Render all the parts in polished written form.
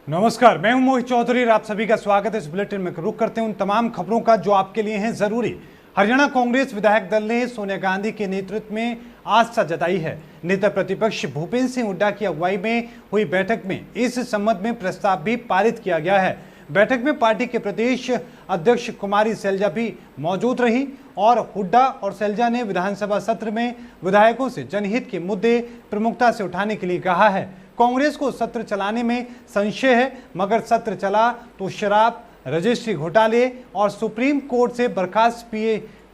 नमस्कार, मैं हूं मोहित चौधरी और आप सभी का स्वागत है इस बुलेटिन में। रुक करते हैं उन तमाम खबरों का जो आपके लिए हैं जरूरी। हरियाणा कांग्रेस विधायक दल ने सोनिया गांधी के नेतृत्व में आस्था जताई है। नेता प्रतिपक्ष भूपेंद्र सिंह हुड्डा की अगुवाई में हुई बैठक में इस संबंध में प्रस्ताव भी पारित किया गया है। बैठक में पार्टी के प्रदेश अध्यक्ष कुमारी सैलजा भी मौजूद रही और हुड्डा और सैलजा ने विधानसभा सत्र में विधायकों से जनहित के मुद्दे प्रमुखता से उठाने के लिए कहा है। कांग्रेस को सत्र चलाने में संशय है, मगर सत्र चला तो शराब, रजिस्ट्री घोटाले और सुप्रीम कोर्ट से बर्खास्त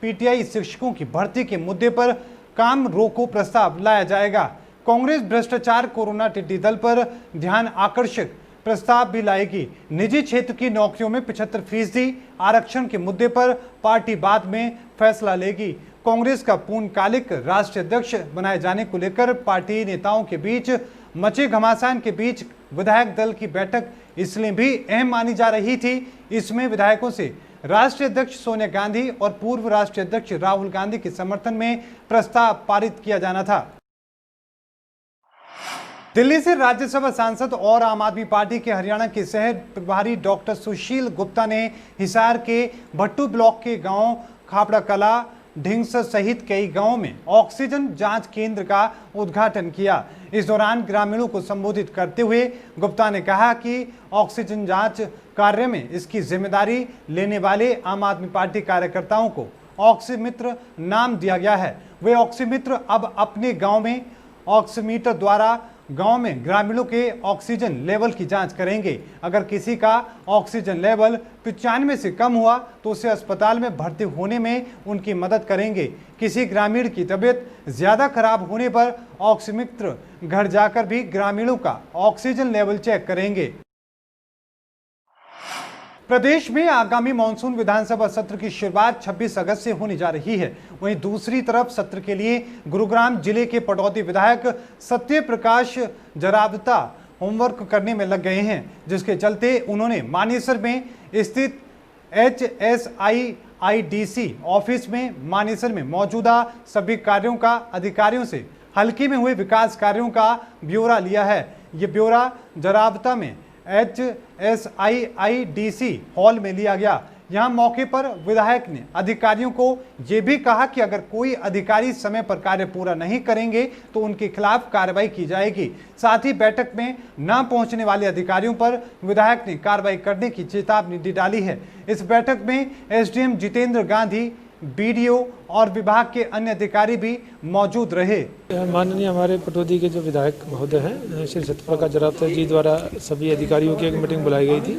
पीटीआई शिक्षकों की भर्ती के मुद्दे पर काम रोको प्रस्ताव लाया जाएगा। कांग्रेस भ्रष्टाचार, कोरोना, टिड्डी दल पर ध्यान आकर्षक प्रस्ताव भी लाएगी। निजी क्षेत्र की नौकरियों में 75% आरक्षण के मुद्दे पर पार्टी बाद में फैसला लेगी। कांग्रेस का पूर्णकालिक राष्ट्रीय अध्यक्ष बनाए जाने को लेकर पार्टी नेताओं के बीच मचे घमासान के बीच विधायक दल की बैठक इसलिए भी अहम मानी जा रही थी। इसमें विधायकों से राष्ट्रीय अध्यक्ष सोनिया गांधी और पूर्व राष्ट्रीय अध्यक्ष राहुल गांधी के समर्थन में प्रस्ताव पारित किया जाना था। दिल्ली से राज्यसभा सांसद और आम आदमी पार्टी के हरियाणा के शहर प्रभारी डॉक्टर सुशील गुप्ता ने हिसार के भट्टू ब्लॉक के गांव खापड़ा कला, ढिंग्स सहित कई गांवों में ऑक्सीजन जांच केंद्र का उद्घाटन किया। इस दौरान ग्रामीणों को संबोधित करते हुए गुप्ता ने कहा कि ऑक्सीजन जांच कार्य में इसकी जिम्मेदारी लेने वाले आम आदमी पार्टी कार्यकर्ताओं को ऑक्सीमित्र नाम दिया गया है। वे ऑक्सीमित्र अब अपने गांव में ऑक्सीमीटर द्वारा गांव में ग्रामीणों के ऑक्सीजन लेवल की जांच करेंगे। अगर किसी का ऑक्सीजन लेवल 95 से कम हुआ तो उसे अस्पताल में भर्ती होने में उनकी मदद करेंगे। किसी ग्रामीण की तबीयत ज्यादा खराब होने पर ऑक्सीमित्र घर जाकर भी ग्रामीणों का ऑक्सीजन लेवल चेक करेंगे। प्रदेश में आगामी मानसून विधानसभा सत्र की शुरुआत 26 अगस्त से होने जा रही है। वहीं दूसरी तरफ सत्र के लिए गुरुग्राम जिले के पटौदी विधायक सत्य प्रकाश जरावता होमवर्क करने में लग गए हैं, जिसके चलते उन्होंने मानेसर में स्थित HSIIDC ऑफिस में मानेसर में मौजूदा सभी कार्यों का अधिकारियों से हल्के में हुए विकास कार्यों का ब्यौरा लिया है। ये ब्यौरा जरावता में HSIIDC हॉल में लिया गया। यहां मौके पर विधायक ने अधिकारियों को यह भी कहा कि अगर कोई अधिकारी समय पर कार्य पूरा नहीं करेंगे तो उनके खिलाफ कार्रवाई की जाएगी। साथ ही बैठक में न पहुंचने वाले अधिकारियों पर विधायक ने कार्रवाई करने की चेतावनी दी डाली है। इस बैठक में SDM जितेंद्र गांधी, BDO और विभाग के अन्य अधिकारी भी मौजूद रहे। माननीय हमारे पटौदी के जो विधायक महोदय हैं श्री सत्यप्रकाश जरावता जी द्वारा सभी अधिकारियों की एक मीटिंग बुलाई गई थी।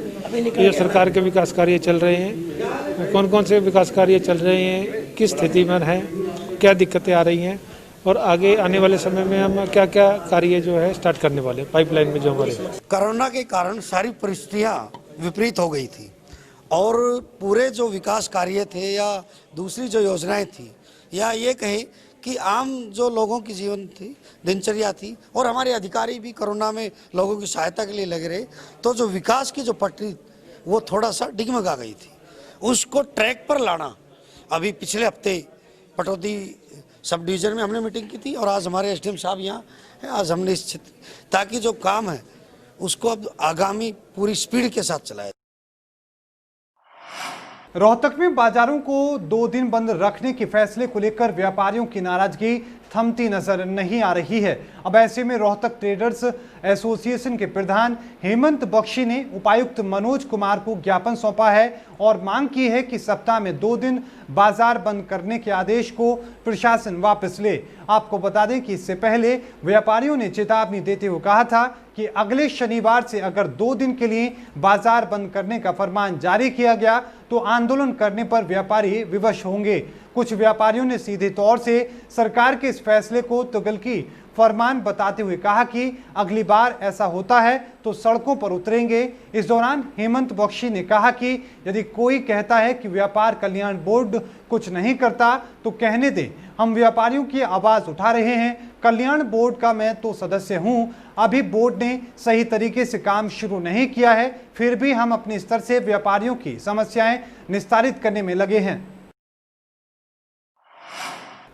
ये सरकार के विकास कार्य चल रहे हैं, कौन कौन से विकास कार्य चल रहे हैं, किस स्थिति में हैं, क्या दिक्कतें आ रही हैं और आगे आने वाले समय में हम क्या क्या कार्य जो है स्टार्ट करने वाले पाइपलाइन में जो हमारे। कोरोना के कारण सारी परिस्थितियाँ विपरीत हो गई थी और पूरे जो विकास कार्य थे या दूसरी जो योजनाएं थी या ये कहें कि आम जो लोगों की जीवन थी, दिनचर्या थी और हमारे अधिकारी भी कोरोना में लोगों की सहायता के लिए लगे रहे, तो जो विकास की जो पटरी वो थोड़ा सा डिगमगा गई थी। उसको ट्रैक पर लाना, अभी पिछले हफ्ते पटौदी सब डिवीजन में हमने मीटिंग की थी और आज हमारे SDM साहब यहाँ हैं। आज हमने इस क्षेत्र ताकि जो काम है उसको अब आगामी पूरी स्पीड के साथ चलाया। रोहतक में बाजारों को 2 दिन बंद रखने के फैसले को लेकर व्यापारियों की नाराजगी थमती नजर नहीं आ रही है। अब ऐसे में रोहतक ट्रेडर्स एसोसिएशन के प्रधान हेमंत बख्शी ने उपायुक्त मनोज कुमार को ज्ञापन सौंपा है और मांग की है कि सप्ताह में 2 दिन बाजार बंद करने के आदेश को प्रशासन वापस ले। आपको बता दें कि इससे पहले व्यापारियों ने चेतावनी देते हुए कहा था कि अगले शनिवार से अगर 2 दिन के लिए बाजार बंद करने का फरमान जारी किया गया तो आंदोलन करने पर व्यापारी विवश होंगे। कुछ व्यापारियों ने सीधे तौर से सरकार के इस फैसले को तुगलकी फरमान बताते हुए कहा कि अगली बार ऐसा होता है तो सड़कों पर उतरेंगे। इस दौरान हेमंत बख्शी ने कहा कि यदि कोई कहता है कि व्यापार कल्याण बोर्ड कुछ नहीं करता तो कहने दें, हम व्यापारियों की आवाज उठा रहे हैं। कल्याण बोर्ड का मैं तो सदस्य हूं, अभी बोर्ड ने सही तरीके से काम शुरू नहीं किया है, फिर भी हम अपने स्तर से व्यापारियों की समस्याएं निस्तारित करने में लगे हैं।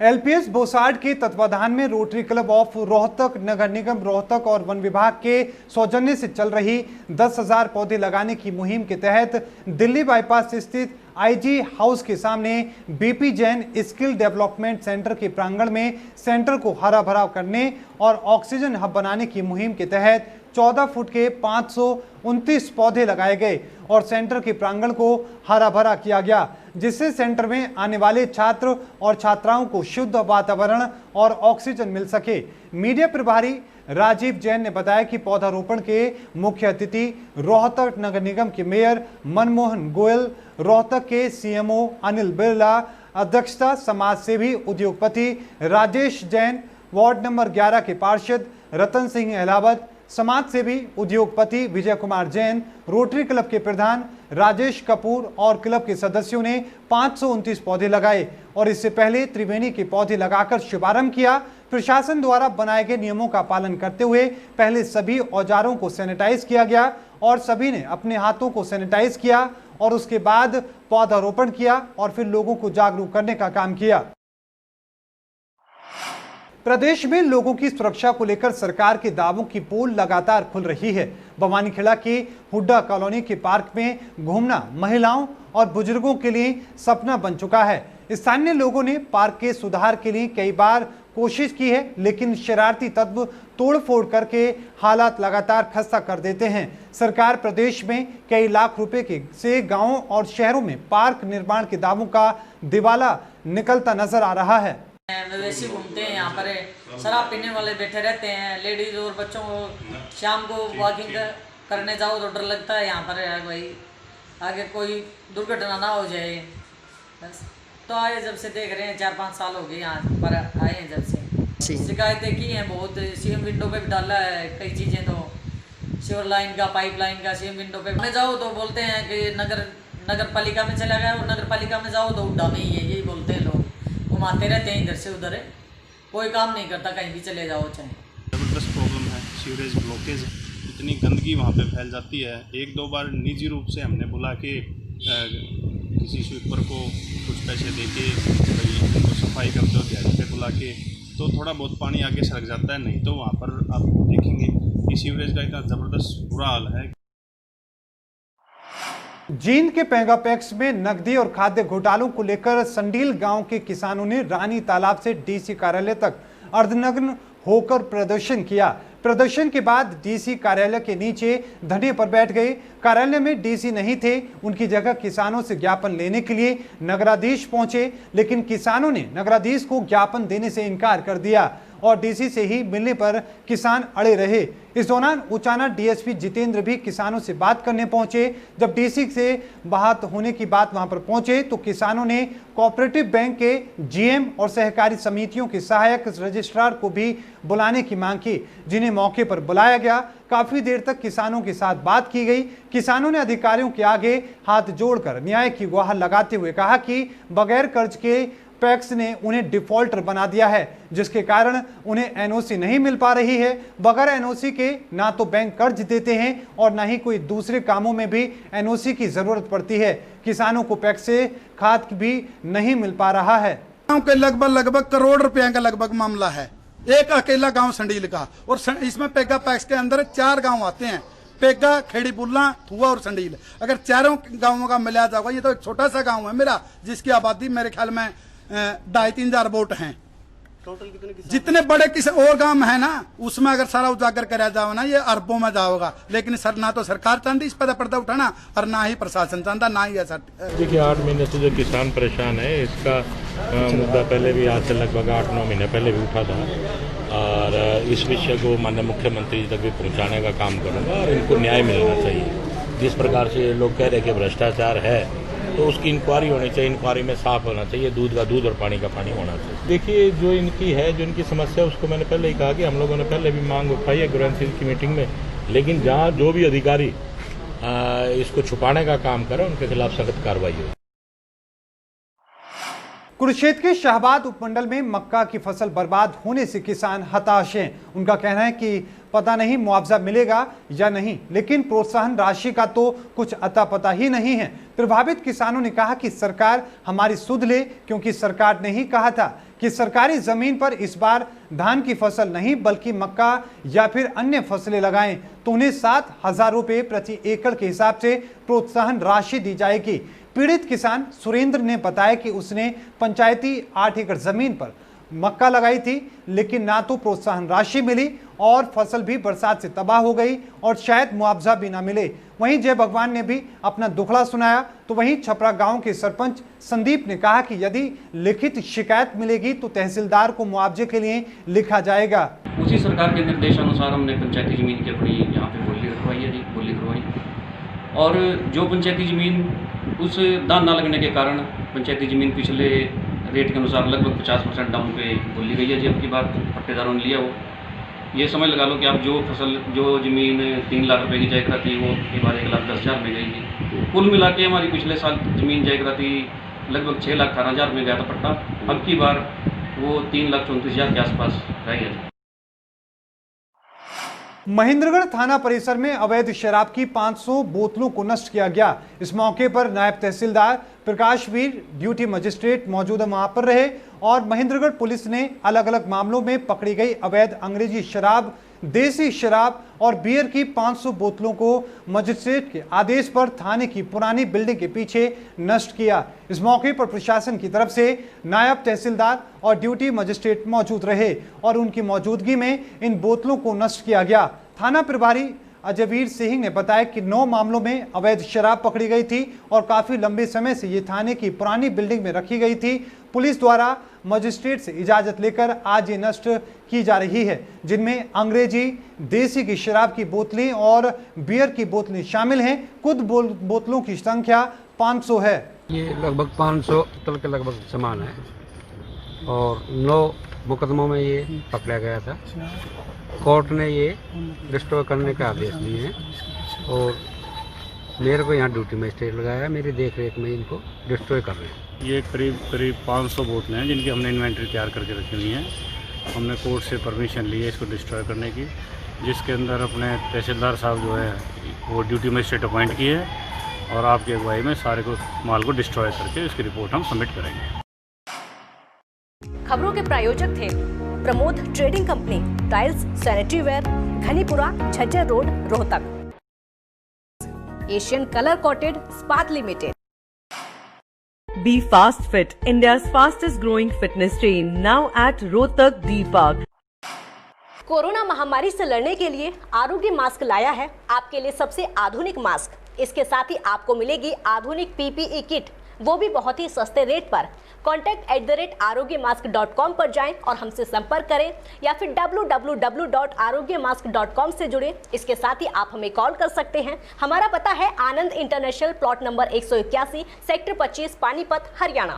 एलपीएस बोसाड के तत्वाधान में रोटरी क्लब ऑफ रोहतक, नगर निगम रोहतक और वन विभाग के सौजन्य से चल रही 10,000 पौधे लगाने की मुहिम के तहत दिल्ली बाईपास स्थित आईजी हाउस के सामने BP Jain skill development centre के प्रांगण में सेंटर को हरा भरा करने और ऑक्सीजन हब बनाने की मुहिम के तहत 14 फुट के 529 पौधे लगाए गए और सेंटर के प्रांगण को हरा भरा किया गया, जिससे सेंटर में आने वाले छात्र और छात्राओं को शुद्ध वातावरण और ऑक्सीजन मिल सके। मीडिया प्रभारी राजीव जैन ने बताया कि पौधारोपण के मुख्य अतिथि रोहतक नगर निगम के मेयर मनमोहन गोयल, रोहतक के सीएमओ अनिल बिरला, अध्यक्षता समाज सेवी उद्योगपति राजेश जैन, वार्ड नंबर 11 के पार्षद रतन सिंह अहलावत, समाज सेवी उद्योगपति विजय कुमार जैन, रोटरी क्लब के प्रधान राजेश कपूर और क्लब के सदस्यों ने 529 पौधे लगाए और इससे पहले त्रिवेणी के पौधे लगाकर शुभारंभ किया। प्रशासन द्वारा बनाए गए नियमों का पालन करते हुए पहले सभी औजारों को सैनिटाइज किया गया और सभी ने अपने हाथों को सैनिटाइज किया और उसके बाद पौधारोपण किया और फिर लोगों को जागरूक करने का काम किया। प्रदेश में लोगों की सुरक्षा को लेकर सरकार के दावों की पोल लगातार खुल रही है। बवानीखेड़ा की हुड्डा कॉलोनी के पार्क में घूमना महिलाओं और बुजुर्गों के लिए सपना बन चुका है। स्थानीय लोगों ने पार्क के सुधार के लिए कई बार कोशिश की है, लेकिन शरारती तत्व तोड़फोड़ करके हालात लगातार खस्ता कर देते हैं। सरकार प्रदेश में कई लाख रुपए से गांवों और शहरों में पार्क निर्माण के दावों का दिवाला निकलता नजर आ रहा है। मवेशी घूमते हैं यहाँ पर, शराब पीने वाले बैठे रहते हैं, लेडीज और बच्चों को शाम को वॉकिंग करने जाओ तो डर लगता है यहाँ पर भाई आगे कोई दुर्घटना ना हो जाए। बस तो आए जब से देख रहे हैं, 4-5 साल हो गए यहाँ पर आए हैं जब से। शिकायतें की हैं बहुत, सीएम विंडो पे भी डाला है कई चीज़ें, तो सीवर लाइन का, पाइप लाइन का सीएम विंडो पे जाओ तो बोलते हैं कि नगर पालिका में चला गया, और नगर पालिका में जाओ तो उड्डा में ही है, यही बोलते हैं लोग, घुमाते रहते हैं इधर से उधर, कोई काम नहीं करता, कहीं भी चले जाओ चाहे। ज़बरदस्त प्रॉब्लम है, सीवरेज ब्लॉकेज, इतनी गंदगी वहाँ पे फैल जाती है। 1-2 बार निजी रूप से हमने बुला के किसी स्वीपर को कुछ पैसे दे के भाई उनको सफाई कर दो, दिहाड़ी पे बुला के, तो थोड़ा बहुत पानी आगे सड़क जाता है, नहीं तो वहाँ पर आप देखेंगे कि सीवरेज का इतना ज़बरदस्त बुरा हाल है। जींद के पेगापैक्स में नकदी और खाद्य घोटालों को लेकर संडील गांव के किसानों ने रानी तालाब से डीसी कार्यालय तक अर्धनग्न होकर प्रदर्शन किया। प्रदर्शन के बाद डीसी कार्यालय के नीचे धरने पर बैठ गए। कार्यालय में डीसी नहीं थे, उनकी जगह किसानों से ज्ञापन लेने के लिए नगराधीश पहुंचे, लेकिन किसानों ने नगराधीश को ज्ञापन देने से इनकार कर दिया और डीसी से ही मिलने पर किसान अड़े रहे। इस दौरान उचाना डीएसपी जितेंद्र भी किसानों से बात करने पहुंचे। जब डीसी से बात होने की बात वहां पर पहुंचे तो किसानों ने कोऑपरेटिव बैंक के जीएम और सहकारी समितियों के सहायक रजिस्ट्रार को भी बुलाने की मांग की, जिन्हें मौके पर बुलाया गया। काफी देर तक किसानों के साथ बात की गई। किसानों ने अधिकारियों के आगे हाथ जोड़कर न्याय की गुहार लगाते हुए कहा कि बगैर कर्ज के पैक्स ने उन्हें डिफॉल्टर बना दिया है, जिसके कारण उन्हें एनओसी नहीं मिल पा रही है। बगैर एनओसी के ना तो बैंक कर्ज देते हैं और ना ही कोई दूसरे कामों में भी एनओसी की जरूरत पड़ती है। किसानों को पैक्स से खाद भी नहीं मिल पा रहा है। गांव के लगभग करोड़ रुपए का लगभग मामला है, एक अकेला गांव संडील का, और इसमें पेगा पैक्स के अंदर 4 गांव आते हैं, पेगा, खेड़ी बुल्ला, थुआ और संडील। अगर चारों गांवों का मिलाया जाएगा, ये तो एक छोटा सा गांव है मेरा, जिसकी आबादी मेरे ख्याल में 2,500-3 हजार वोट हैं। टोटल कितने जितने बड़े किसी और गांव है ना, उसमें अगर सारा उजागर कराया जाओ ना, ये अरबों में जाओगा। लेकिन सर ना तो सरकार चाहती इस पर पर्दा उठाना और ना ही प्रशासन चाहता, ना ही ऐसा। देखिए 8 महीने से जो किसान परेशान है, इसका मुद्दा पहले भी, आज से लगभग 8-9 महीने पहले भी उठा था, और इस विषय को माननीय मुख्यमंत्री तक भी पहुँचाने का काम करूँगा और इनको न्याय मिलना चाहिए। जिस प्रकार से लोग कह रहे हैं कि भ्रष्टाचार है, तो उसकी इंक्वायरी होनी चाहिए, इंक्वायरी में साफ होना चाहिए, दूध का दूध और पानी का पानी होना चाहिए। देखिए जो इनकी है, जो इनकी समस्या, उसको मैंने पहले ही कहा कि हम लोगों ने पहले भी मांग उठाई है ग्रांसिल की मीटिंग में, लेकिन जहां जो भी अधिकारी इसको छुपाने का काम करे, उनके खिलाफ सख्त कार्रवाई हो। कुरुक्षेत्र के शाहबाद उपमंडल में मक्का की फसल बर्बाद होने से किसान हताश हैं। उनका कहना है कि पता नहीं मुआवजा मिलेगा या नहीं, लेकिन प्रोत्साहन राशि का तो कुछ अता पता ही नहीं है। प्रभावित किसानों ने कहा कि सरकार हमारी सुध ले, क्योंकि सरकार ने ही कहा था कि सरकारी जमीन पर इस बार धान की फसल नहीं बल्कि मक्का या फिर अन्य फसलें लगाएं तो उन्हें 7,000 रुपए प्रति एकड़ के हिसाब से प्रोत्साहन राशि दी जाएगी। पीड़ित किसान सुरेंद्र ने बताया कि उसने पंचायती 8 एकड़ जमीन पर मक्का लगाई थी, लेकिन ना तो प्रोत्साहन राशि मिली और फसल भी बरसात से तबाह हो गई और शायद मुआवजा भी ना मिले। वहीं जय भगवान ने भी अपना दुखड़ा सुनाया। तो वहीं छपरा गांव के सरपंच संदीप ने कहा कि यदि लिखित शिकायत मिलेगी तो तहसीलदार को मुआवजे के लिए लिखा जाएगा। उसी सरकार के निर्देशानुसार हमने पंचायती जमीन की अपनी यहाँ पे बोली रखवाई है जी, बोली करवाई। और जो पंचायती जमीन उस दान न लगने के कारण पंचायती जमीन पिछले रेट के अनुसार लगभग 50% डाउन पे बोली गई है जी। अब की बात पट्टेदारों ने लिया वो, ये समझ लगा लो कि आप जो ज़मीन 3 लाख रुपए की जय करा थी वो ये बार 1,10,000 में गई थी। कुल मिला के हमारी पिछले साल ज़मीन जय करा थी लगभग 6,18,000 में गया था पट्टा। अब की बार वो 3,34,000 के आसपास रह गया। महेंद्रगढ़ थाना परिसर में अवैध शराब की 500 बोतलों को नष्ट किया गया। इस मौके पर नायब तहसीलदार प्रकाशवीर, ड्यूटी मजिस्ट्रेट मौजूदा वहां पर रहे और महेंद्रगढ़ पुलिस ने अलग अलग मामलों में पकड़ी गई अवैध अंग्रेजी शराब, देसी शराब और बियर की 500 बोतलों को मजिस्ट्रेट के आदेश पर थाने की पुरानी बिल्डिंग के पीछे नष्ट किया। इस मौके पर प्रशासन की तरफ से नायब तहसीलदार और ड्यूटी मजिस्ट्रेट मौजूद रहे और उनकी मौजूदगी में इन बोतलों को नष्ट किया गया। थाना प्रभारी अजयवीर सिंह ने बताया कि 9 मामलों में अवैध शराब पकड़ी गई थी और काफी लंबे समय से ये थाने की पुरानी बिल्डिंग में रखी गई थी। पुलिस द्वारा मजिस्ट्रेट से इजाजत लेकर आज ये नष्ट की जा रही है, जिनमें अंग्रेजी, देसी की शराब की बोतलें और बियर की बोतलें शामिल हैं। कुल बोतलों की संख्या 500 है। ये लगभग 500 बोतल के लगभग सामान है और 9 मुकदमों में ये पकड़ा गया था। कोर्ट ने ये डिस्ट्रॉय करने का आदेश दिए हैं और मेरे को यहाँ ड्यूटी मजिस्ट्रेट लगाया है। मेरी देख रेख में इनको डिस्ट्रॉय कर रहे हैं। ये करीब 500 बोतलें हैं जिनकी हमने इन्वेंट्री तैयार करके रखी हुई है। हमने कोर्ट से परमिशन ली है इसको डिस्ट्रॉय करने की, जिसके अंदर अपने तहसीलदार साहब जो है वो ड्यूटी मजिस्ट्रेट अपॉइंट किए हैं और आपकी अगुवाई में सारे को माल को डिस्ट्रॉय करके इसकी रिपोर्ट हम सबमिट करेंगे। खबरों के प्रायोजक थे Pramod trading company, tiles, sanitary ware, Ghanipura, Jhajjar road, Rohtak. Asian colour coated स्पात limited. Be Fast Fit, India's fastest growing fitness chain, now at Rohtak D Park. Corona महामारी से लड़ने के लिए आरोग्य मास्क लाया है आपके लिए सबसे आधुनिक मास्क। इसके साथ ही आपको मिलेगी आधुनिक PPE किट, वो भी बहुत ही सस्ते रेट पर। contact@arogyamask.com पर जाएं और हमसे संपर्क करें या फिर www.arogyamask.com से जुड़ें। इसके साथ ही आप हमें कॉल कर सकते हैं। हमारा पता है Anand international, plot number 181, sector 25, Panipat, Haryana.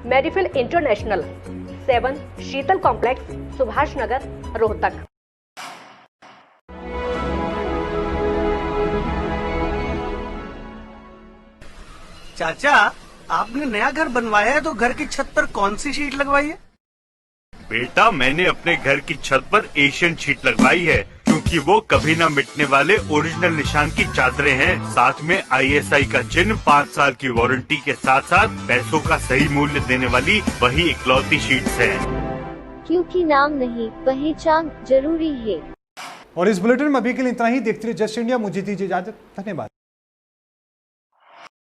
Medifil international, 7 Sheetal complex, Subhash Nagar, Rohtak. चाचा, आपने नया घर बनवाया है तो घर की छत पर कौन सी शीट लगवाई है? बेटा, मैंने अपने घर की छत पर एशियन शीट लगवाई है क्योंकि वो कभी न मिटने वाले ओरिजिनल निशान की चादरें हैं। साथ में ISI का चिन्ह, 5 साल की वारंटी के साथ साथ पैसों का सही मूल्य देने वाली वही इकलौती शीट्स हैं। क्योंकि नाम नहीं, पहचान जरूरी है। और इस बुलेटिन में अभी के लिए इतना ही। देखते रहिए जस्ट इंडिया। मुझे दीजिए इजाजत। धन्यवाद।